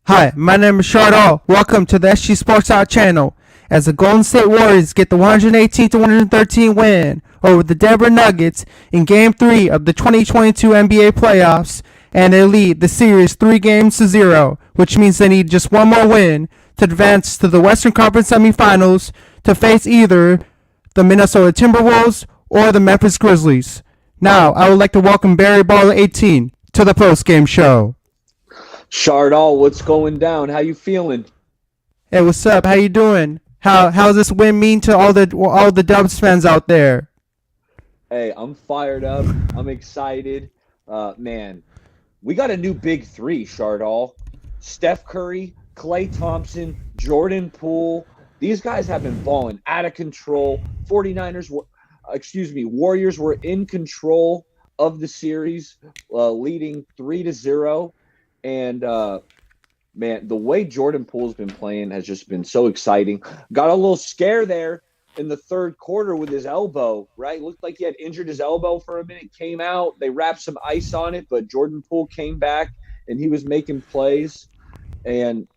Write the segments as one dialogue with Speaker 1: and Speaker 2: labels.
Speaker 1: Hi, my name is Shardall. Welcome to the SG Sports Out channel. As the Golden State Warriors get the 118 to 113 win over the Denver Nuggets in Game 3 of the 2022 NBA playoffs, and they lead the series 3-0, which means they need just one more win to advance to the Western Conference semifinals to face either the Minnesota Timberwolves or the Memphis Grizzlies. Now, I would like to welcome Barry Baller 18 to the postgame show.
Speaker 2: Shardall, what's going down? How you feeling?
Speaker 1: Hey, what's up? How you doing? How's this win mean to all the Dubs fans out there?
Speaker 2: Hey, I'm fired up. I'm excited. Man, we got a new big three, Shardall. Steph Curry, Klay Thompson, Jordan Poole. These guys have been balling out of control. Warriors were in control of the series, leading 3-0. And man, the way Jordan Poole's been playing has just been so exciting. Got a little scare there in the third quarter with his elbow, right? Looked like he had injured his elbow for a minute, came out. They wrapped some ice on it, but Jordan Poole came back and he was making plays. And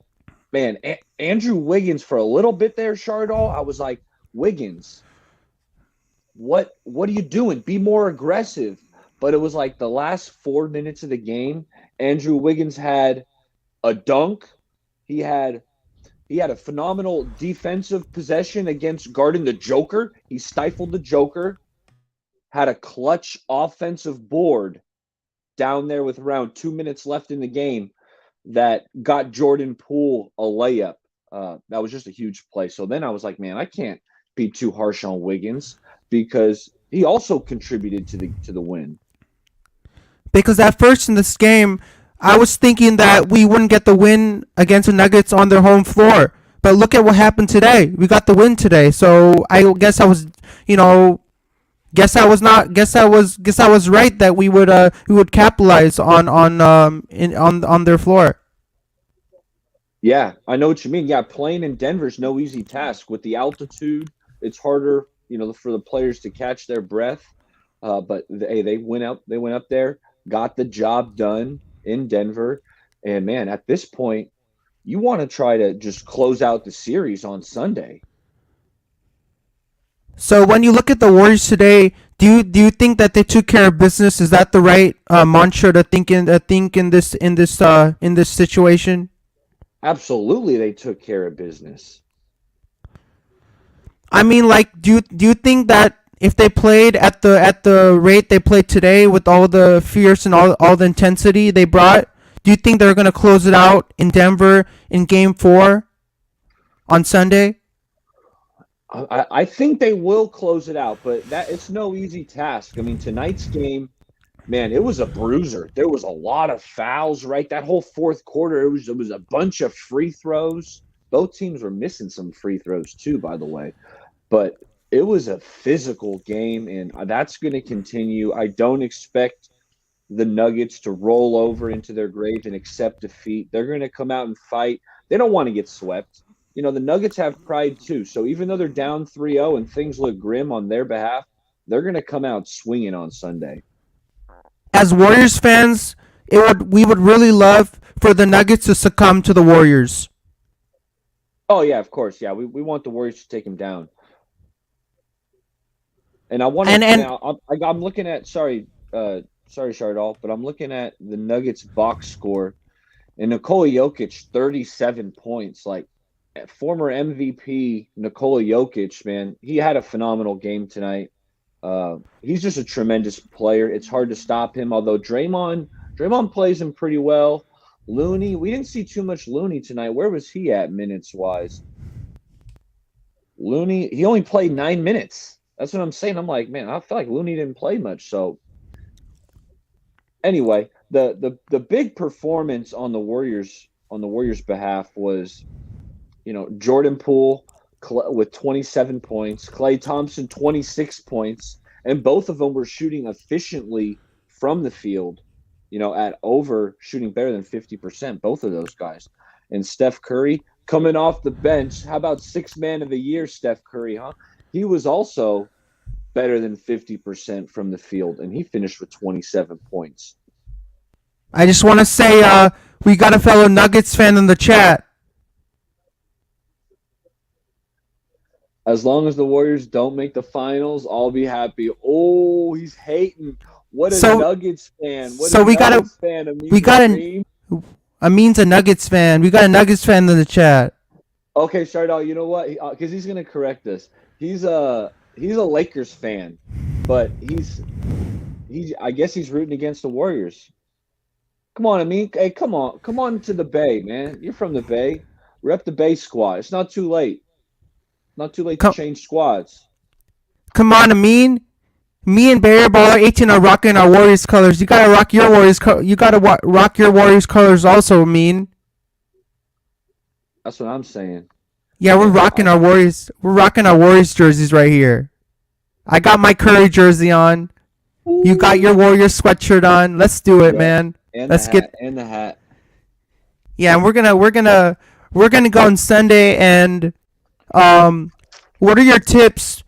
Speaker 2: man, Andrew Wiggins for a little bit there, Shardall, I was like, Wiggins, what are you doing? Be more aggressive. But it was like the last 4 minutes of the game, Andrew Wiggins had a dunk. He had a phenomenal defensive possession against guarding the Joker. He stifled the Joker. Had a clutch offensive board down there with around 2 minutes left in the game that got Jordan Poole a layup. That was just a huge play. So then I was like, man, I can't be too harsh on Wiggins because he also contributed to the win.
Speaker 1: Because at first in this game, I was thinking that we wouldn't get the win against the Nuggets on their home floor. But look at what happened today. We got the win today. So I guess I was, guess I was right that we would capitalize on their floor.
Speaker 2: Yeah, I know what you mean. Yeah, playing in Denver's no easy task with the altitude. It's harder, for the players to catch their breath. But they went up there, got the job done in Denver. And man, at this point, you want to try to just close out the series on Sunday.
Speaker 1: So when you look at the Warriors today, do you think that they took care of business? Is that the right mantra to think in this situation?
Speaker 2: Absolutely, they took care of business.
Speaker 1: I mean, like, do you think that if they played at the rate they played today with all the fierce and all the intensity they brought, do you think they're gonna close it out in Denver in Game 4 on Sunday?
Speaker 2: I think they will close it out, but it's no easy task. I mean, tonight's game, man, it was a bruiser. There was a lot of fouls, right? That whole fourth quarter, it was a bunch of free throws. Both teams were missing some free throws too, by the way. But it was a physical game, and that's going to continue. I don't expect the Nuggets to roll over into their grave and accept defeat. They're going to come out and fight. They don't want to get swept. The Nuggets have pride too. So even though they're down 3-0 and things look grim on their behalf, they're going to come out swinging on Sunday.
Speaker 1: As Warriors fans, we would really love for the Nuggets to succumb to the Warriors.
Speaker 2: Oh, yeah, of course. Yeah, we want the Warriors to take them down. And I want to I'm looking at sorry Shardolf, but I'm looking at the Nuggets box score, and Nikola Jokic 37 points. Like former MVP Nikola Jokic, man, he had a phenomenal game tonight. He's just a tremendous player. It's hard to stop him. Although Draymond plays him pretty well. Looney, we didn't see too much Looney tonight. Where was he at minutes wise? Looney, he only played 9 minutes. That's what I'm saying. I'm like, man, I feel like Looney didn't play much. So anyway, the big performance on the Warriors behalf was, Jordan Poole with 27 points, Klay Thompson 26 points, and both of them were shooting efficiently from the field, at over shooting better than 50%, both of those guys. And Steph Curry coming off the bench. How about sixth man of the year, Steph Curry, huh? He was also better than 50% from the field, and he finished with 27 points.
Speaker 1: I just want to say, We got a fellow Nuggets fan in the chat.
Speaker 2: As long as the Warriors don't make the finals, I'll be happy. Oh, he's hating. What a
Speaker 1: So
Speaker 2: Nuggets fan. What a
Speaker 1: so
Speaker 2: Nuggets fan.
Speaker 1: we
Speaker 2: Amin
Speaker 1: got a
Speaker 2: Kareem.
Speaker 1: Amin's a Nuggets fan. We got a Nuggets fan in the chat.
Speaker 2: Okay, Shardal, you know what? Because he's gonna correct us. He's a Lakers fan, but he's I guess he's rooting against the Warriors. Come on, Amin. Hey, come on to the Bay, man. You're from the Bay. Rep the Bay squad. It's not too late. Not too late to
Speaker 1: Come,
Speaker 2: change squads.
Speaker 1: come on, Amin. Me and Barry Baller 18 are rocking our Warriors colors. You gotta rock your Warriors. You gotta rock your Warriors colors also, Amin.
Speaker 2: That's what I'm saying.
Speaker 1: Yeah, we're rocking our Warriors. We're rocking our Warriors jerseys right here. I got my Curry jersey on. You got your Warriors sweatshirt on. Let's do it, man.
Speaker 2: And
Speaker 1: Let's
Speaker 2: the
Speaker 1: get.
Speaker 2: hat, and the hat.
Speaker 1: Yeah, and we're gonna go on Sunday and what are your tips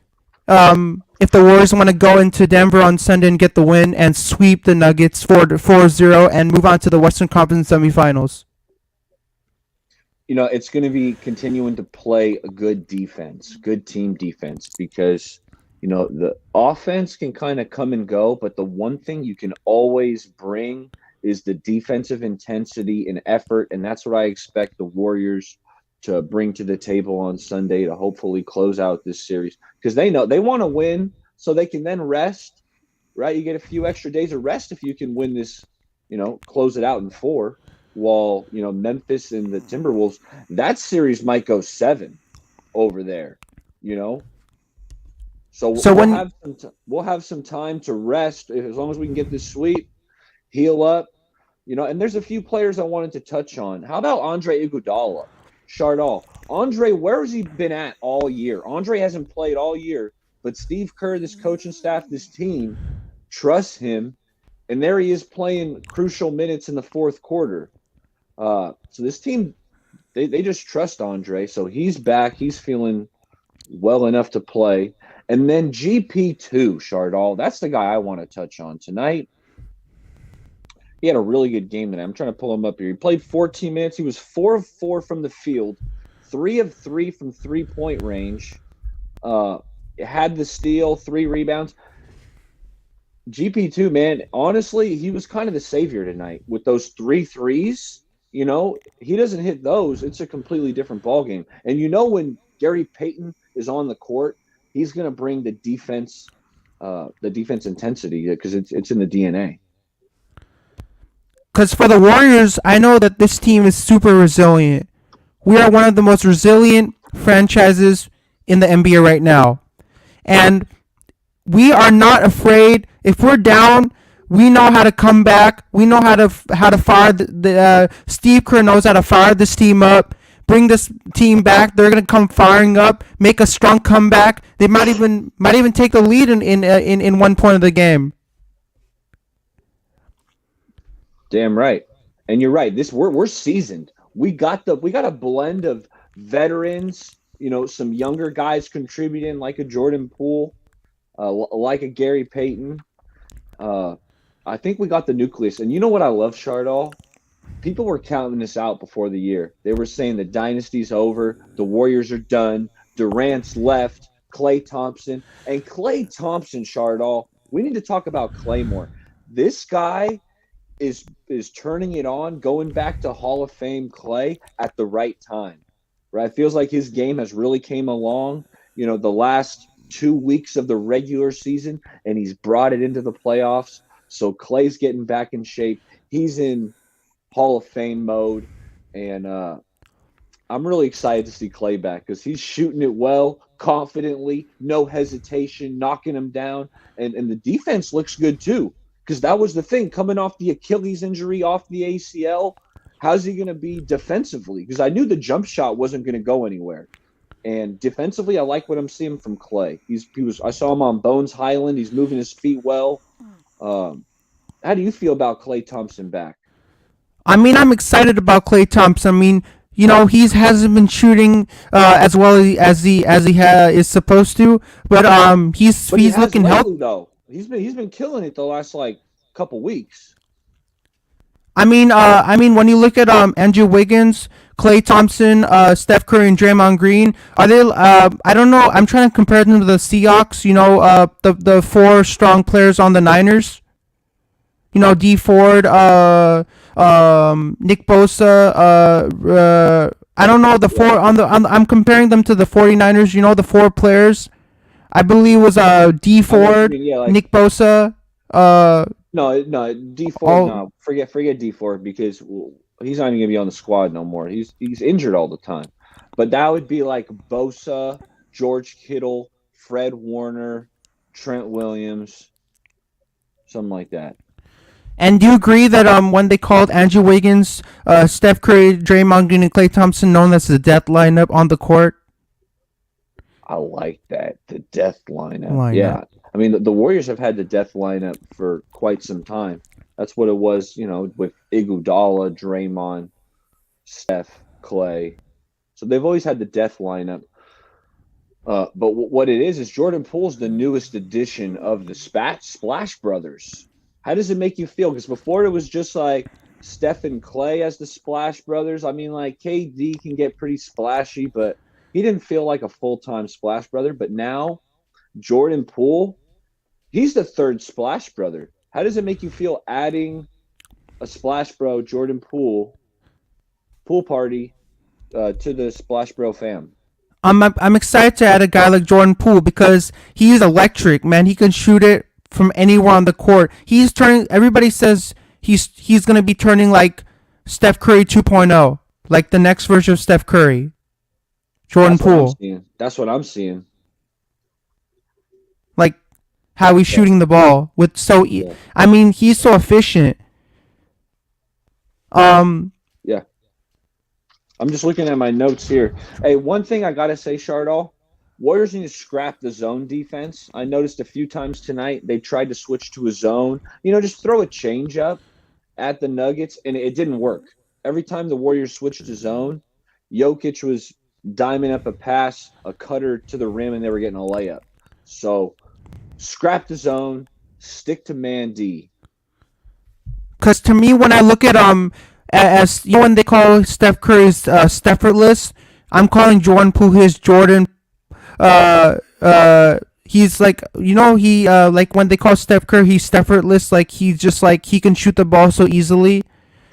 Speaker 1: if the Warriors want to go into Denver on Sunday and get the win and sweep the Nuggets 4-0 and move on to the Western Conference semifinals?
Speaker 2: It's going to be continuing to play a good defense, good team defense, because the offense can kind of come and go, but the one thing you can always bring is the defensive intensity and effort, and that's what I expect the Warriors to bring to the table on Sunday to hopefully close out this series, because they know they want to win so they can then rest, right? You get a few extra days of rest if you can win this, close it out in 4, while, Memphis and the Timberwolves, that series might go 7 over there, So we'll have some time to rest as long as we can get this sweep, heal up, and there's a few players I wanted to touch on. How about Andre Iguodala? Chardal. Andre, where has he been at all year? Andre hasn't played all year, but Steve Kerr, this coaching staff, this team, trusts him, and there he is playing crucial minutes in the fourth quarter. So this team, they just trust Andre, so he's back. He's feeling well enough to play. And then GP2, Chardal, that's the guy I want to touch on tonight. He had a really good game tonight. I'm trying to pull him up here. He played 14 minutes. He was 4 of 4 from the field, 3 of 3 from three-point range. Had the steal, 3 rebounds. GP2, man, honestly, he was kind of the savior tonight with those 3 threes. He doesn't hit those, it's a completely different ballgame. And when Gary Payton is on the court, he's going to bring the defense intensity, because it's in the DNA.
Speaker 1: Because for the Warriors, I know that this team is super resilient. We are one of the most resilient franchises in the NBA right now. And we are not afraid. If we're down, we know how to come back. We know how to fire Steve Kerr knows how to fire this team up, bring this team back. They're going to come firing up, make a strong comeback. They might even take the lead in one point of the game.
Speaker 2: Damn right. And you're right. We're seasoned. We got a blend of veterans, some younger guys contributing like a Jordan Poole, like a Gary Payton. I think we got the nucleus. And you know what I love, Chardal? People were counting this out before the year. They were saying the dynasty's over, the Warriors are done, Durant's left, Klay Thompson. And Klay Thompson, Chardal, we need to talk about Klay more. This guy is turning it on, going back to Hall of Fame Klay at the right time, right? It feels like his game has really came along, the last 2 weeks of the regular season, and he's brought it into the playoffs. So Klay's getting back in shape. He's in Hall of Fame mode, and I'm really excited to see Klay back because he's shooting it well, confidently, no hesitation, knocking him down, and the defense looks good too. Because that was the thing, coming off the Achilles injury, off the ACL, how's he going to be defensively? Because I knew the jump shot wasn't going to go anywhere. And defensively, I like what I'm seeing from Klay. I saw him on Bones Highland. He's moving his feet well. How do you feel about Klay Thompson back?
Speaker 1: I mean, I'm excited about Klay Thompson. I mean, he hasn't been shooting as well as he is supposed to, but he's looking healthy
Speaker 2: though. He's been killing it the last couple weeks.
Speaker 1: When you look at Andrew Wiggins, Klay Thompson, Steph Curry, and Draymond Green, are they? I don't know. I'm trying to compare them to the Seahawks. The four strong players on the Niners. D Ford, Nick Bosa, I don't know the four I'm comparing them to the 49ers. The four players. I believe it was D
Speaker 2: I know what you
Speaker 1: Ford,
Speaker 2: mean. Yeah, like
Speaker 1: Nick Bosa, uh,
Speaker 2: no D4.
Speaker 1: all
Speaker 2: No, forget D4 because he's not even gonna be on the squad no more. He's injured all the time. But that would be like Bosa, George Kittle, Fred Warner, Trent Williams, something like that.
Speaker 1: And do you agree that when they called Andrew Wiggins, Steph Curry, Draymond Green, and Klay Thompson known as the death lineup on the court?
Speaker 2: I like that. The death lineup.
Speaker 1: Lineup.
Speaker 2: Yeah. I mean, the Warriors have had the death lineup for quite some time. That's what it was, with Iguodala, Draymond, Steph, Clay. So they've always had the death lineup. But what it is Jordan Poole's the newest addition of the Splash Brothers. How does it make you feel? Because before it was just like Steph and Clay as the Splash Brothers. I mean, like KD can get pretty splashy, but he didn't feel like a full-time Splash Brother. But now Jordan Poole, he's the third Splash Brother. How does it make you feel adding a Splash Bro, Jordan Poole party to the Splash Bro fam?
Speaker 1: I'm excited to add a guy like Jordan Poole because he's electric, man. He can shoot it from anywhere on the court. He's turning. Everybody says he's gonna be turning like Steph Curry 2.0, like the next version of Steph Curry. Jordan Poole,
Speaker 2: That's what I'm seeing.
Speaker 1: like how he's shooting the ball with
Speaker 2: Yeah.
Speaker 1: he's so efficient.
Speaker 2: Yeah. I'm just looking at my notes here. Hey, one thing I gotta say, Shardall, Warriors need to scrap the zone defense. I noticed a few times tonight they tried to switch to a zone. Just throw a change up at the Nuggets, and it didn't work. Every time the Warriors switched to zone, Jokic was diming up a pass, a cutter to the rim, and they were getting a layup. So scrap the zone, stick to man D.
Speaker 1: Because to me, when I look at as when they call Steph Curry's Steffortless, I'm calling Jordan Poole his Jordan. He's like he like when they call Steph Curry he's Steffortless, like he's just like he can shoot the ball so easily.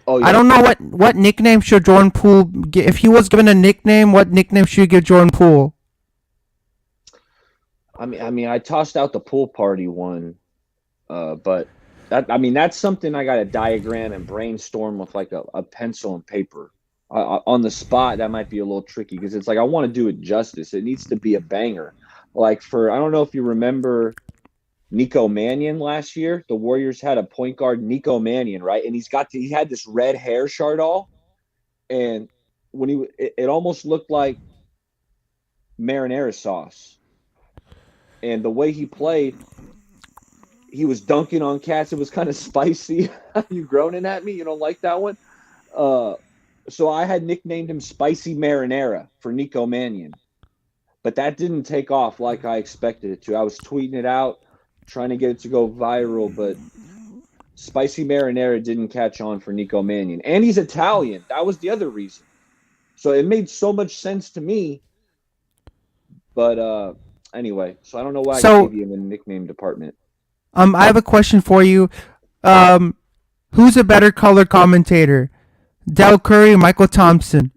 Speaker 2: Oh
Speaker 1: I
Speaker 2: yeah.
Speaker 1: don't know what nickname should Jordan Poole get. If he was given a nickname, what nickname should you give Jordan Poole?
Speaker 2: I tossed out the pool party one, but that's something I got to diagram and brainstorm with like a pencil and paper. On the spot, that might be a little tricky because it's like I want to do it justice. It needs to be a banger. Like I don't know if you remember Nico Mannion last year. The Warriors had a point guard, Nico Mannion, right? And he had this red hair, Chardall, and when it almost looked like marinara sauce. And the way he played, he was dunking on cats. It was kind of spicy. You groaning at me? You don't like that one? So I had nicknamed him Spicy Marinara for Nico Mannion. But that didn't take off like I expected it to. I was tweeting it out, trying to get it to go viral, but Spicy Marinara didn't catch on for Nico Mannion. And he's Italian. That was the other reason. So it made so much sense to me. But anyway, so I don't know why I gave you in the nickname department.
Speaker 1: I have a question for you. Who's a better color commentator, Del Curry or Michael Thompson?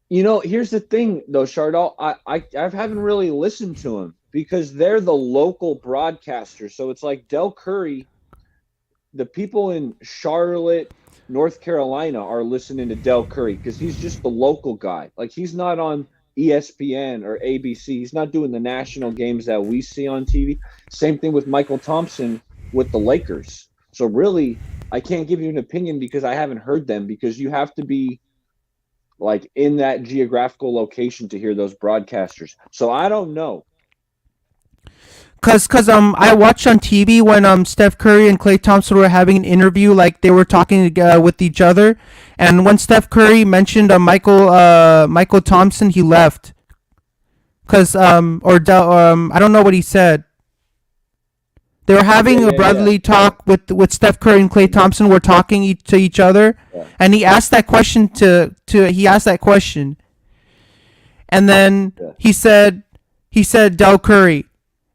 Speaker 2: Here's the thing, though, Chardall. I haven't really listened to him because they're the local broadcasters. So it's like Del Curry, the people in Charlotte, North Carolina are listening to Del Curry because he's just the local guy. Like he's not on ESPN or ABC. He's not doing the national games that we see on TV. Same thing with Michael Thompson with the Lakers. So really, I can't give you an opinion because I haven't heard them because you have to be like in that geographical location to hear those broadcasters. So I don't know.
Speaker 1: Cause I watched on TV when Steph Curry and Klay Thompson were having an interview, like they were talking with each other, and when Steph Curry mentioned Michael Thompson, he left. I don't know what he said. They were
Speaker 2: Yeah,
Speaker 1: having a
Speaker 2: yeah, yeah,
Speaker 1: brotherly talk with Steph Curry and Klay Thompson. Were talking to each other,
Speaker 2: yeah.
Speaker 1: and he asked that question he asked that question, and then
Speaker 2: Yeah.
Speaker 1: he said Del Curry,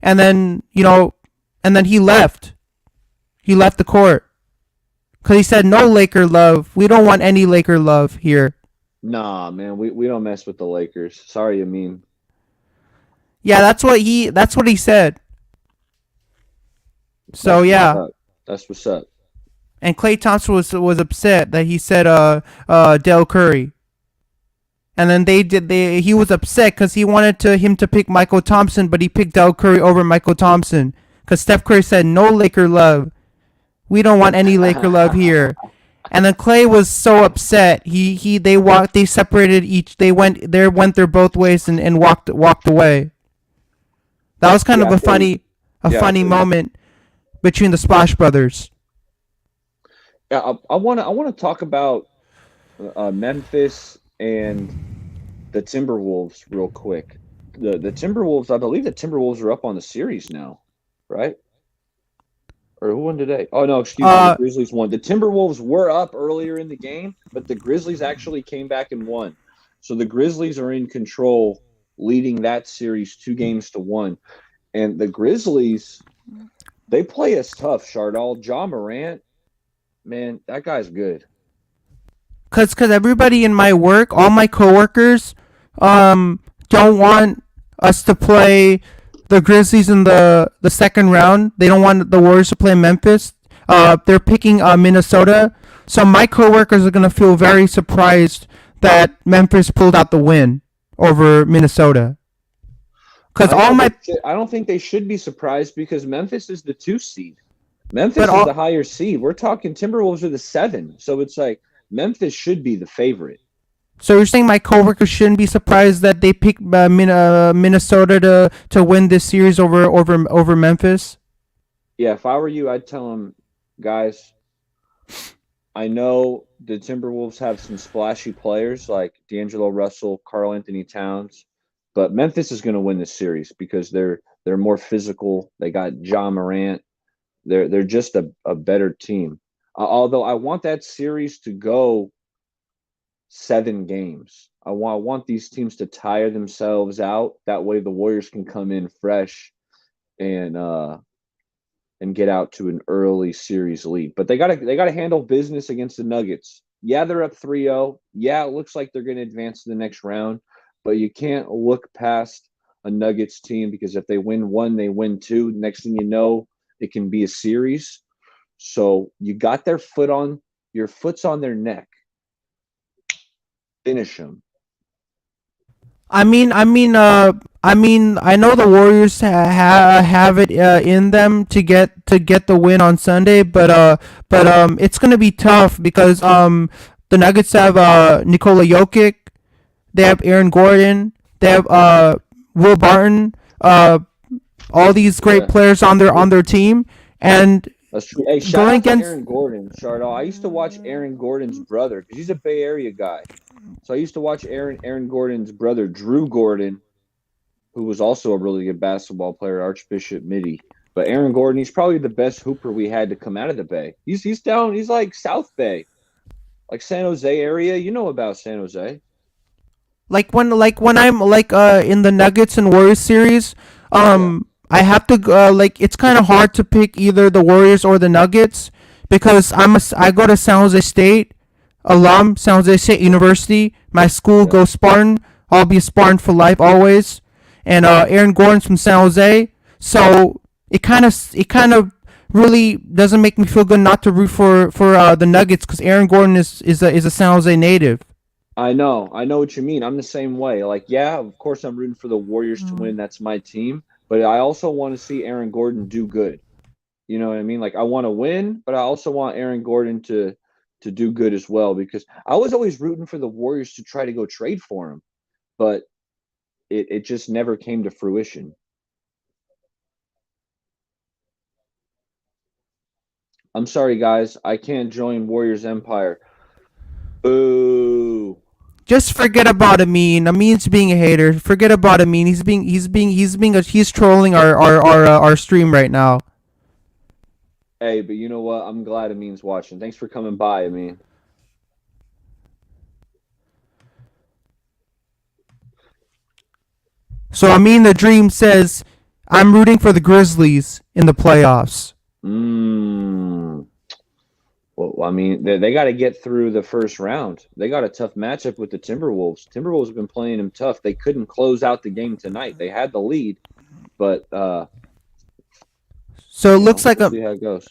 Speaker 1: and then and then he left. He left the court because he said no Laker love. We don't want any Laker love here.
Speaker 2: Nah, man, we don't mess with the Lakers. Sorry, I mean.
Speaker 1: Yeah, that's what he said. So
Speaker 2: That's what's
Speaker 1: yeah,
Speaker 2: up. That's what's up.
Speaker 1: and Klay Thompson was upset that he said Del Curry. And then he was upset because he wanted him to pick Michael Thompson, but he picked Del Curry over Michael Thompson because Steph Curry said no Laker love. We don't want any Laker love here. And then Clay was so upset. They separated each. Went their both ways and walked away. That was kind
Speaker 2: Yeah,
Speaker 1: of
Speaker 2: I feel you.
Speaker 1: a
Speaker 2: Yeah, I
Speaker 1: funny
Speaker 2: feel you.
Speaker 1: moment between the Splash Brothers.
Speaker 2: Yeah, I want to talk about Memphis and the Timberwolves real quick. The Timberwolves, I believe the Timberwolves are up on the series now, right? Or who won today? Oh no, excuse me, the
Speaker 1: Uh,
Speaker 2: Grizzlies won. The Timberwolves were up earlier in the game, but the Grizzlies actually came back and won. So the Grizzlies are in control, leading that series 2 games to 1. And the Grizzlies, they play us tough, Shardall. Ja Morant, man, that guy's good.
Speaker 1: cause everybody in my work, all my coworkers, don't want us to play the Grizzlies in the second round. They don't want the Warriors to play Memphis. They're picking Minnesota. So my coworkers are gonna feel very surprised that Memphis pulled out the win over Minnesota. Cause
Speaker 2: I
Speaker 1: all
Speaker 2: know
Speaker 1: my
Speaker 2: I don't think they should be surprised because Memphis is the 2 seed. Memphis
Speaker 1: but
Speaker 2: is the
Speaker 1: all
Speaker 2: higher seed. We're talking Timberwolves are the 7. So it's like Memphis should be the favorite.
Speaker 1: so you're saying my coworkers shouldn't be surprised that they picked Minnesota to win this series over Memphis?
Speaker 2: Yeah, if I were you, I'd tell them, guys, I know the Timberwolves have some splashy players like D'Angelo Russell, Karl Anthony Towns, but Memphis is going to win this series because they're more physical. They got Ja Morant. They're just a better team. Although I want that series to go 7 games. I want these teams to tire themselves out. That way the Warriors can come in fresh and get out to an early series lead. But they gotta handle business against the Nuggets. Yeah, they're up 3-0. Yeah, it looks like they're going to advance to the next round, but you can't look past a Nuggets team because if they win one, they win two. Next thing you know, it can be a series. So you got your foot's on their neck. Finish them.
Speaker 1: I know the Warriors have it in them to get the win on Sunday, but it's gonna be tough because the Nuggets have Nikola Jokic, they have Aaron Gordon, they have Will Barton, all these great
Speaker 2: Yeah,
Speaker 1: players on their team, and
Speaker 2: that's true. Hey, shout
Speaker 1: going
Speaker 2: out to
Speaker 1: against
Speaker 2: Aaron Gordon, Chardall. I used to watch Aaron Gordon's brother because he's a Bay Area guy. So I used to watch Aaron Gordon's brother, Drew Gordon, who was also a really good basketball player, Archbishop Midi. But Aaron Gordon, he's probably the best hooper we had to come out of the Bay. He's like South Bay, like San Jose area. You know about San Jose.
Speaker 1: when I'm in the Nuggets and Warriors series,
Speaker 2: Yeah,
Speaker 1: I have to it's kind of hard to pick either the Warriors or the Nuggets because I go to San Jose State alum, San Jose State University. My school
Speaker 2: yeah.
Speaker 1: goes Spartan. I'll be a Spartan for life always. And Aaron Gordon's from San Jose, so it kind of really doesn't make me feel good not to root for the Nuggets because Aaron Gordon is a San Jose native.
Speaker 2: I know what you mean. I'm the same way. Like, yeah, of course I'm rooting for the Warriors to win. That's my team. But I also want to see Aaron Gordon do good. You know what I mean? Like I want to win, but I also want Aaron Gordon to do good as well because I was always rooting for the Warriors to try to go trade for him, but it just never came to fruition. I'm sorry guys, I can't join Warriors Empire. Boo.
Speaker 1: Just forget about Amin. Amin's being a hater. Forget about Amin. He's trolling our stream right now.
Speaker 2: Hey, but you know what? I'm glad Amin's watching. Thanks for coming by, Amin.
Speaker 1: So I mean, the dream says I'm rooting for the Grizzlies in the playoffs.
Speaker 2: Mmm. Well, I mean, they got to get through the first round. They got a tough matchup with the Timberwolves. Timberwolves have been playing them tough. They couldn't close out the game tonight. They had the lead, but
Speaker 1: So it looks like
Speaker 2: we'll
Speaker 1: a
Speaker 2: see how it goes.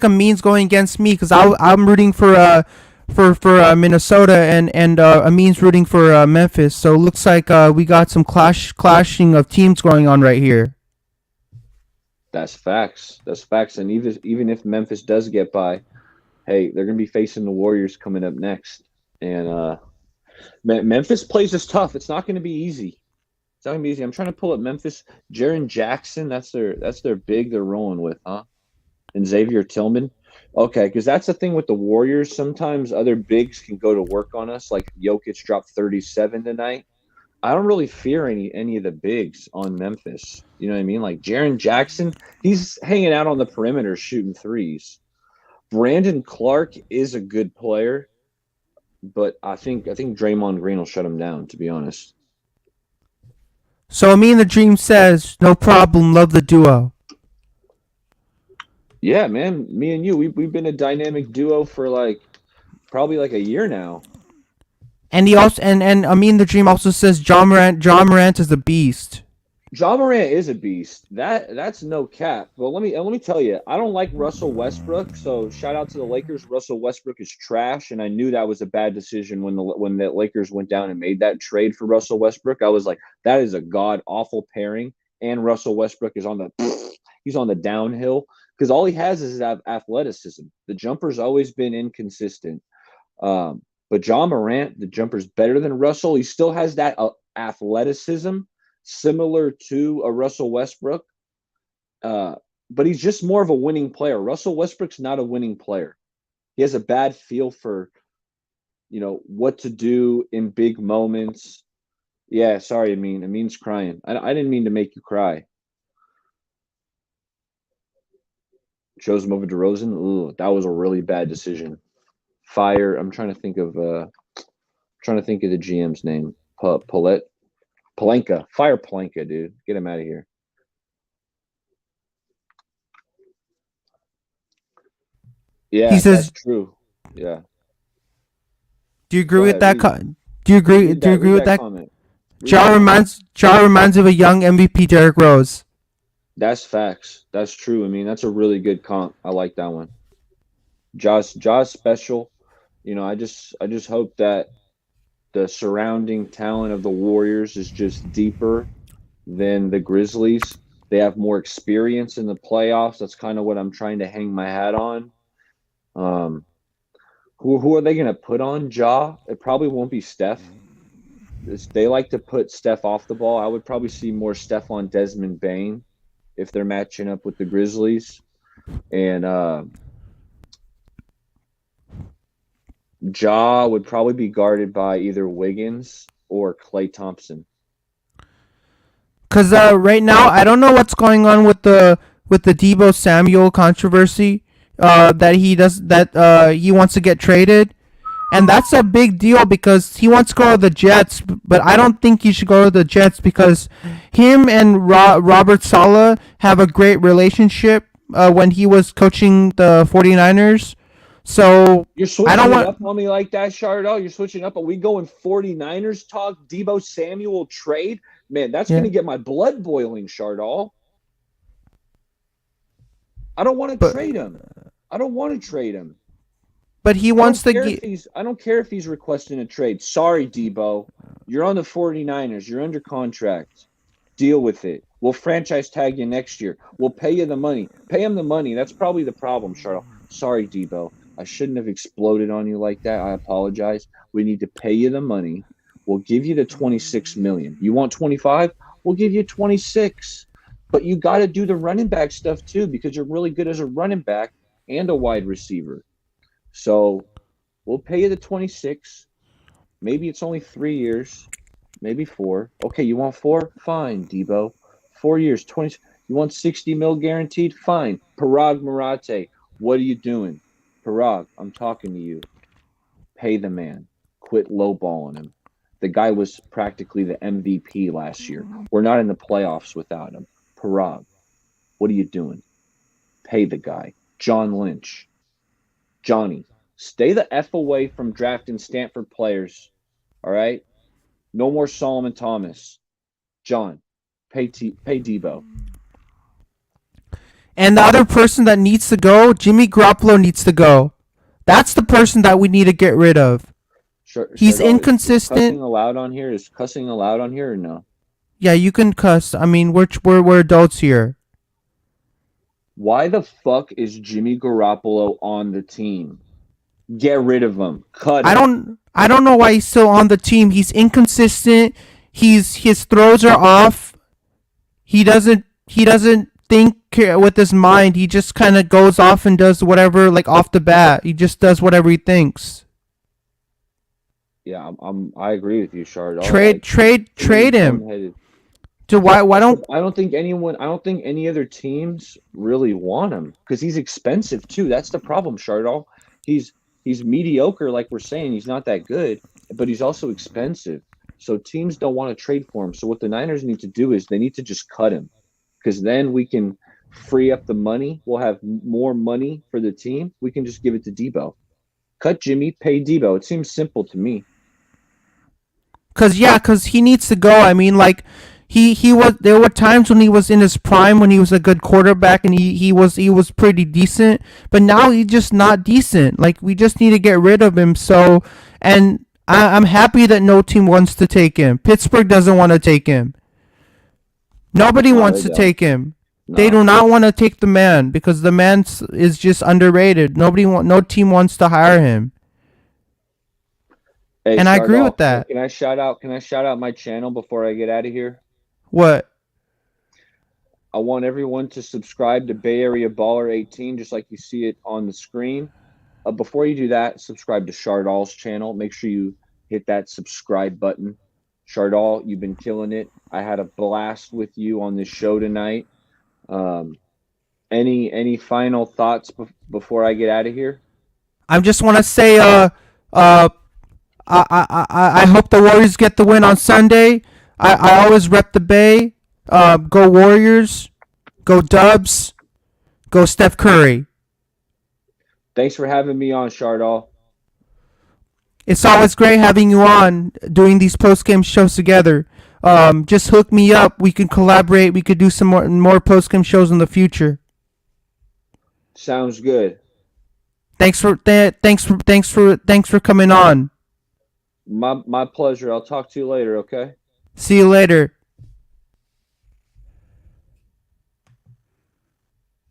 Speaker 1: Amin's going against me because I'm rooting for Minnesota and Amin's rooting for Memphis. So it looks like we got some clashing of teams going on right here.
Speaker 2: That's facts. That's facts. And even if Memphis does get by, hey, they're going to be facing the Warriors coming up next. And Memphis plays us tough. It's not going to be easy. It's not going to be easy. I'm trying to pull up Memphis. Jaren Jackson. That's their big they're rolling with, huh? And Xavier Tillman. Okay, because that's the thing with the Warriors. Sometimes other bigs can go to work on us. Like Jokic dropped 37 tonight. I don't really fear any of the bigs on Memphis. You know what I mean? Like Jaren Jackson, he's hanging out on the perimeter shooting threes. Brandon Clark is a good player, but I think Draymond Green will shut him down, to be honest.
Speaker 1: So Amin the Dream says no problem, love the duo.
Speaker 2: Yeah, man, me and you, we've been a dynamic duo for like probably like a year now.
Speaker 1: And he also and Amin the Dream also says John Morant is a beast.
Speaker 2: Ja Morant is a beast. That's no cap. But let me tell you, I don't like Russell Westbrook. So shout out to the Lakers. Russell Westbrook is trash, and I knew that was a bad decision when the Lakers went down and made that trade for Russell Westbrook. I was like, that is a god awful pairing. And Russell Westbrook is on the he's on the downhill because all he has is athleticism. The jumper's always been inconsistent. But John Morant, the jumper's better than Russell. He still has that athleticism similar to a Russell Westbrook, uh, but he's just more of a winning player. Russell Westbrook's not a winning player. He has a bad feel for what to do in big moments. Yeah, sorry, Amin's crying. I didn't mean to make you cry. Chose him over DeRozan. Ooh, that was a really bad decision. Fire. I'm trying to think of the GM's name. Paulette Palenka. Fire Palenka, dude. Get him out of here.
Speaker 1: He
Speaker 2: Yeah, that's
Speaker 1: says,
Speaker 2: true. Yeah.
Speaker 1: "Do you agree
Speaker 2: Go
Speaker 1: with
Speaker 2: ahead.
Speaker 1: that?
Speaker 2: Read
Speaker 1: Do you agree?
Speaker 2: read
Speaker 1: Do you
Speaker 2: that.
Speaker 1: agree
Speaker 2: Read
Speaker 1: with
Speaker 2: that
Speaker 1: that?"
Speaker 2: comment. Read that comment.
Speaker 1: Ja reminds of a young MVP Derrick Rose.
Speaker 2: That's facts. That's true. I mean, that's a really good comp. I like that one. Ja's special. I just hope that the surrounding talent of the Warriors is just deeper than the Grizzlies. They have more experience in the playoffs. That's kind of what I'm trying to hang my hat on. Um, who are they going to put on Ja? It probably won't be Steph. They like to put Steph off the ball. I would probably see more Steph on Desmond Bain if they're matching up with the Grizzlies. And Ja would probably be guarded by either Wiggins or Klay Thompson.
Speaker 1: Cause right now I don't know what's going on with the Debo Samuel controversy. That he wants to get traded, and that's a big deal because he wants to go to the Jets. But I don't think he should go to the Jets because him and Robert Saleh have a great relationship. When he was coaching the 49ers. So
Speaker 2: You're
Speaker 1: I don't
Speaker 2: switching it up
Speaker 1: want.
Speaker 2: on me like that, Shardo. You're switching up. Are we going 49ers talk? Debo Samuel trade? Man, that's going
Speaker 1: Yeah,
Speaker 2: to get my blood boiling, Shardall. I don't want to
Speaker 1: but
Speaker 2: trade him. I don't want to trade him.
Speaker 1: he
Speaker 2: I don't
Speaker 1: wants to
Speaker 2: care if
Speaker 1: get.
Speaker 2: he's I don't care if he's requesting a trade. Sorry, Debo. You're on the 49ers. You're under contract. Deal with it. We'll franchise tag you next year. We'll pay you the money. Pay him the money. That's probably the problem, Charlotte. Sorry, Debo. I shouldn't have exploded on you like that. I apologize. We need to pay you the money. We'll give you the 26 million. You want 25? We'll give you 26. But you got to do the running back stuff too because you're really good as a running back and a wide receiver. So we'll pay you the 26. Maybe it's only 3 years, maybe four. Okay, you want four? Fine, Debo. 4 years, 20. You want 60 mil guaranteed? Fine. Parag Marate, what are you doing? Parag, I'm talking to you. Pay the man. Quit lowballing him. The guy was practically the MVP last year. We're not in the playoffs without him. Parag, what are you doing? Pay the guy. John Lynch. Johnny, stay the F away from drafting Stanford players. All right? No more Solomon Thomas. John, pay Debo.
Speaker 1: And the other person that needs to go, Jimmy Garoppolo needs to go. That's the person that we need to get rid of. He's inconsistent.
Speaker 2: Is cussing allowed on here? Is cussing allowed on here or no?
Speaker 1: Yeah, you can cuss. I mean, we're adults here.
Speaker 2: Why the fuck is Jimmy Garoppolo on the team? Get rid of him. Cut him.
Speaker 1: I don't know why he's still on the team. He's inconsistent. His throws are off. He doesn't think with his mind. He just kind of goes off and does whatever, like off the bat. He just does whatever he thinks.
Speaker 2: Yeah, I agree with you, Shard.
Speaker 1: Trade him. Why don't
Speaker 2: I don't think any other teams really want him because he's expensive too. That's the problem, Shardall. He's mediocre, like we're saying. He's not that good, but he's also expensive. So teams don't want to trade for him. So what the Niners need to do is they need to just cut him because then we can free up the money. We'll have more money for the team. We can just give it to Debo. Cut Jimmy, pay Debo. It seems simple to me.
Speaker 1: Cause he needs to go. I mean, like he was. There were times when he was in his prime, when he was a good quarterback, and he was pretty decent. But now he's just not decent. Like we just need to get rid of him. So, and I'm happy that no team wants to take him. Pittsburgh doesn't want to take him. Nobody wants to take him. No. They do not want to take the man because the man is just underrated. No team wants to hire him.
Speaker 2: Hey,
Speaker 1: and I agree with that.
Speaker 2: Can I shout out my channel before I get out of here?
Speaker 1: What?
Speaker 2: I want everyone to subscribe to Bay Area Baller 18, just like you see it on the screen. Before you do that, subscribe to Shardall's channel. Make sure you hit that subscribe button. Shardall, you've been killing it. I had a blast with you on this show tonight. Any final thoughts before I get out of here?
Speaker 1: I just want to say, I hope the Warriors get the win on Sunday. I always rep the Bay. Go Warriors. Go Dubs. Go Steph Curry.
Speaker 2: Thanks for having me on, Shardall.
Speaker 1: It's always great having you on, doing these post-game shows together. Just hook me up. We can collaborate. We could do some more post-game shows in the future.
Speaker 2: Sounds good.
Speaker 1: Thanks for coming on.
Speaker 2: My pleasure. I'll talk to you later, okay?
Speaker 1: See you later.